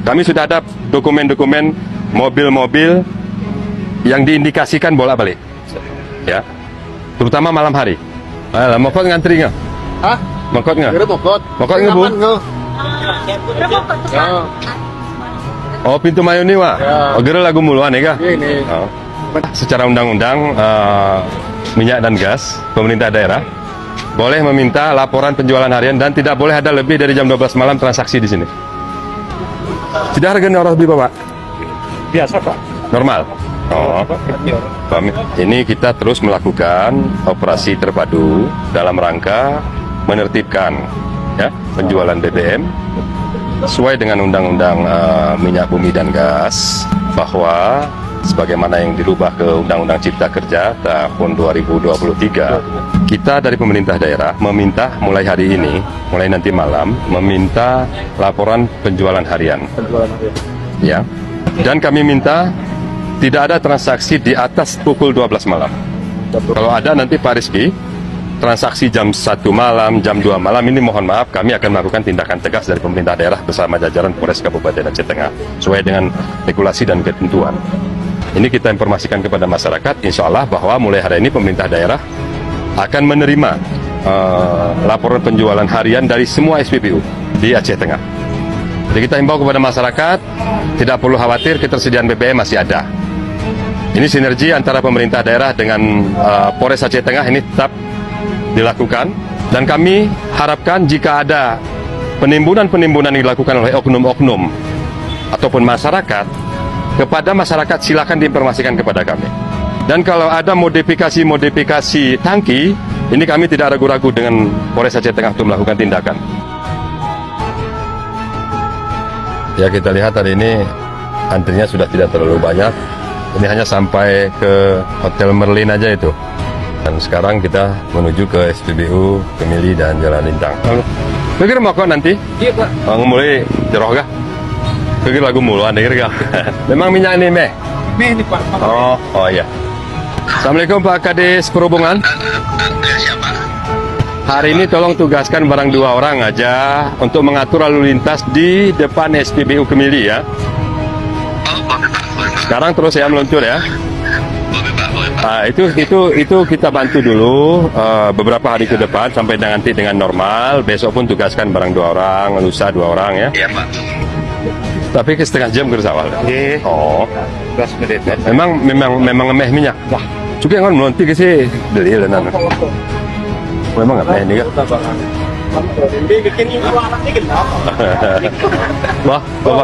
Kami sudah ada dokumen-dokumen mobil-mobil yang diindikasikan bolak-balik, ya, terutama malam hari. Mokot ngantri nggak? Hah? Mokot nggak? Kira mokot. Mokot nggak, Bu? Oh, pintu mayu nih, Wak. Ya. Oh, gara lagu muluan ya, kah? Ini. Oh. Secara undang-undang minyak dan gas, pemerintah daerah boleh meminta laporan penjualan harian dan tidak boleh ada lebih dari jam 12 malam transaksi di sini. Tidak harga orang lebih, Pak? Biasa, Pak. Normal. Oh, ini kita terus melakukan operasi terpadu dalam rangka menertibkan, ya, penjualan BBM sesuai dengan Undang-Undang Minyak Bumi dan Gas, bahwa sebagaimana yang dirubah ke Undang-Undang Cipta Kerja tahun 2023, kita dari pemerintah daerah meminta mulai hari ini, mulai nanti malam, meminta laporan penjualan harian. Ya. Dan kami minta tidak ada transaksi di atas pukul 12 malam. Kalau ada nanti Pak Rizky, transaksi jam 1 malam, jam 2 malam, ini mohon maaf, kami akan melakukan tindakan tegas dari pemerintah daerah bersama jajaran Polres Kabupaten Aceh Tengah, sesuai dengan regulasi dan ketentuan. Ini kita informasikan kepada masyarakat, insya Allah bahwa mulai hari ini pemerintah daerah akan menerima laporan penjualan harian dari semua SPBU di Aceh Tengah. Jadi kita himbau kepada masyarakat, tidak perlu khawatir, ketersediaan BBM masih ada. Ini sinergi antara pemerintah daerah dengan Polres Aceh Tengah ini tetap dilakukan, dan kami harapkan jika ada penimbunan-penimbunan yang dilakukan oleh oknum-oknum ataupun masyarakat, kepada masyarakat silakan diinformasikan kepada kami. Dan kalau ada modifikasi tangki, ini kami tidak ragu-ragu dengan Polres Aceh Tengah untuk melakukan tindakan. Ya, kita lihat hari ini antrinya sudah tidak terlalu banyak. Ini hanya sampai ke Hotel Merlin aja itu. Dan sekarang kita menuju ke SPBU Kemili dan Jalan Lintang. Pikir mau kok nanti? Iya, Pak. Mulai jeroh kah? Pikir lagu muluan, dengar kah? Memang minyak ini, Meh? Ini, Pak. Oh iya. Assalamualaikum Pak Kadis Perhubungan. Hari ini tolong tugaskan barang 2 orang aja untuk mengatur lalu lintas di depan SPBU Kemili, ya. Sekarang terus saya meluncur, ya. Itu kita bantu dulu beberapa hari ke depan sampai nanti dengan normal. Besok pun tugaskan barang 2 orang, lusa 2 orang, ya. Iya, Pak. Tapi ke setengah jam ke awal. Iya. Oh, 12 menit. memang ngemeh minyak. Wah, juga kan melonti ke sih dari lenan. Memang ngemeh ini kan. Bikin ibu anaknya gitu. Wah, bapak.